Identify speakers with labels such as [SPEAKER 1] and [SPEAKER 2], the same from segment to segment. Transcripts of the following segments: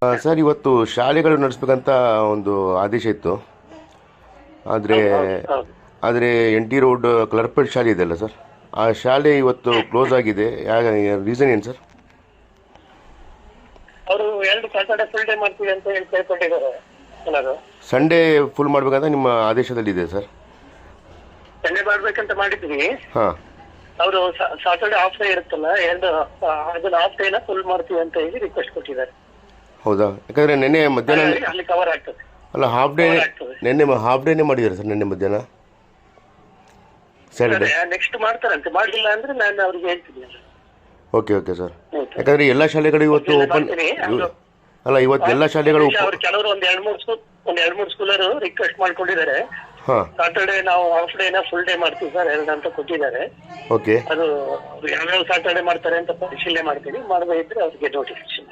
[SPEAKER 1] Sir, ಇವತ್ತು ಶಾಲೆಗಳು ನಡೆಸಬೇಕಂತ ಒಂದು ಆದೇಶ ಇತ್ತು. ಆದರೆ
[SPEAKER 2] ಹೌದು.
[SPEAKER 1] ಆದರೆ ಎನ್ ಟಿ ರೋಡ್ ಕ್ಲರ್ಪೇಟ್ ಶಾಲೆ ಇದೆಯಲ್ಲ ಸರ್, ಆ ಶಾಲೆ ಇವತ್ತು ಕ್ಲೋಸ್ ಆಗಿದೆ. ರೀಸನ್ ಏನು ಸರ್?
[SPEAKER 2] ಅವರು 2 ಸಾಟರ್ಡೆ ಫುಲ್ ಡೇ ಮಾಡ್ತೀವಿ ಅಂತ ಹೇಳಿ ಕೇಳ್ಕೊಂಡಿದ್ದಾರೆ ಎಲ್ಲರೂ.
[SPEAKER 1] ಸಂಡೇ ಫುಲ್ ಮಾಡಬೇಕಂತ ನಿಮ್ಮ ಆದೇಶದಲ್ಲಿದೆ ಸರ್.
[SPEAKER 2] ಸಂಡೇ ಮಾಡ್ಬೇಕಂತ ಮಾಡಿದ್ವಿ.
[SPEAKER 1] ಹಾಂ,
[SPEAKER 2] ಅವರು ಸಾಟರ್ಡೆ ಹಾಫ್ ಡೇ ಇರುತ್ತಲ್ಲ, ಅದನ್ನ ಹಾಫ್ ಡೇನ ಫುಲ್ ಮಾಡ್ತೀವಿ ಅಂತ ಹೇಳಿ ರಿಕ್ವೆಸ್ಟ್ ಕೊಟ್ಟಿದ್ದಾರೆ.
[SPEAKER 1] ಹೌದಾ? ಯಾಕಂದರೆ ನಿನ್ನೆ ಮಧ್ಯಾಹ್ನ
[SPEAKER 2] ಹಾಗಾಗಿ ಅಲ್ಲಿ ಕವರ್ ಆಗ್ತದೆ.
[SPEAKER 1] ಅಲ್ಲ, ಹಾಫ್ ಡೇ
[SPEAKER 2] ಕವರ್ ಆಗ್ತದೆ.
[SPEAKER 1] ನಿನ್ನೆ ಹಾಫ್ ಡೇನೇ ಮಾಡಿದ್ದಾರೆ ಸರ್, ನಿನ್ನೆ ಮಧ್ಯಾಹ್ನ ಸ್ಯಾಟರ್ಡೆ.
[SPEAKER 2] ನೆಕ್ಸ್ಟ್ ಮಾಡ್ತಾರಂತೆ, ಮಾಡಲಿಲ್ಲ ಅಂದ್ರೆ ನಾನು ಅವ್ರಿಗೆ ಹೇಳ್ತೀನಿ.
[SPEAKER 1] Okay okay sir. ಯಾಕಂದರೆ ಎಲ್ಲ ಶಾಲೆಗಳು ಇವತ್ತು ಓಪನ್ ಅಲ್ಲ, ಇವತ್ತು ಎಲ್ಲ ಶಾಲೆಗಳು
[SPEAKER 2] ಅವ್ರು ಕೆಲವರು ಒಂದ್ ಎರಡ್ ಮೂರು ಸ್ಕೂಲರು ರಿಕ್ವೆಸ್ಟ್ ಮಾಡ್ಕೊಂಡಿದ್ದಾರೆ.
[SPEAKER 1] ಹಾಂ,
[SPEAKER 2] ಸಾಟರ್ಡೆ ನಾವು ಹಾಫ್ ಡೇನ ಫುಲ್ ಡೇ ಮಾಡ್ತೀವಿ ಸರ್ 2 ಅಂತ ಕೊಟ್ಟಿದ್ದಾರೆ.
[SPEAKER 1] ಓಕೆ
[SPEAKER 2] ಅದು ಯಾವ್ಯಾವ ಸಾಟರ್ಡೆ ಮಾಡ್ತಾರೆ ಅಂತ ಪರಿಶೀಲನೆ ಮಾಡ್ತೀನಿ. ಮಾಡದೇ ಇದ್ರೆ ಅವ್ರಿಗೆ ನೋಟಿಫಿಕೇಶನ್.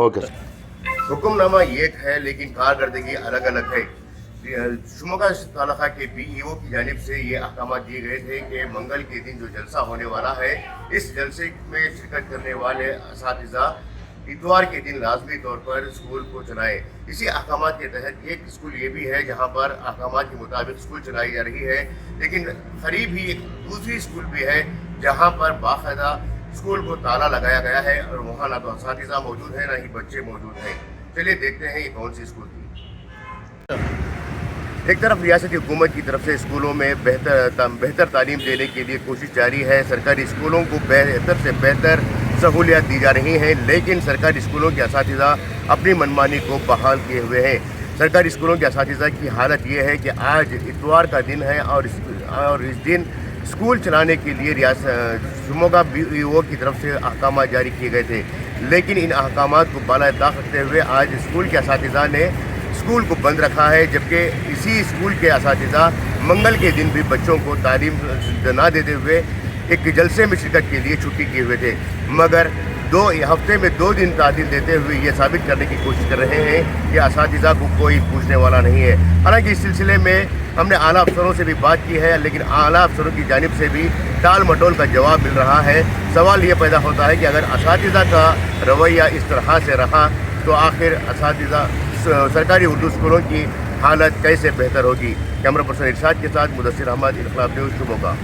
[SPEAKER 1] Okay sir. हुक्मनामा एक है लेकिन कारकर्दगी अलग अलग है। शिमोगा तालुका के बीईओ की जानिब से ये अहकाम दिए गए थे कि मंगल के दिन जो जलसा होने वाला है, इस जलसे में शिरकत करने वाले असातिज़ा इतवार के दिन लाजमी तौर पर स्कूल को चलाएं। इसी अहकाम के तहत एक स्कूल ये भी है जहाँ पर अहकाम के मुताबिक स्कूल चलाई जा रही है, लेकिन करीब ही एक दूसरी स्कूल भी है जहाँ पर बाकायदा स्कूल को ताला लगाया गया है और वहाँ ना तो असातिज़ा मौजूद है ना ही बच्चे मौजूद हैं। चलिए देखते हैं ये कौन सी स्कूल थी। एक तरफ रियासती हुकूमत की तरफ से स्कूलों में बेहतर तालीम देने के लिए कोशिश जारी है। सरकारी स्कूलों को बेहतर से बेहतर सहूलियात दी जा रही हैं, लेकिन सरकारी स्कूलों के असातिज़ा अपनी मनमानी को बहाल किए हुए हैं। सरकारी स्कूलों के असातिज़ा की हालत ये है कि आज इतवार का दिन है और इस दिन स्कूल चलाने के लिए शिमोगा बीईओ की तरफ से अहकाम जारी किए गए थे, लेकिन इन अहकाम को बाला ताक़त रखते हुए आज स्कूल के असातिज़ा ने स्कूल को बंद रखा है, जबकि इसी स्कूल के असातिज़ा मंगल के दिन भी बच्चों को तालीम ना देते हुए एक जलसे में शिरकत के लिए छुट्टी किए हुए थे। मगर 2 हफ्ते में 2 दिन तालीम देते हुए ये साबित करने की कोशिश कर रहे हैं कि असातिज़ा को कोई पूछने वाला नहीं है। हालांकि इस सिलसिले में हमने आला अफसरों से भी बात की है, लेकिन आला अफसरों की जानिब से भी टाल मटोल का जवाब मिल रहा है। सवाल ये पैदा होता है कि अगर असातिज़ा का रवैया इस तरह से रहा तो आखिर असातिज़ा सरकारी उर्दू स्कूलों की हालत कैसे बेहतर होगी। कैमरा पर्सन इरशाद के साथ मुदस्सिर अहमद, इनकलाब न्यूज़, शिमोगा।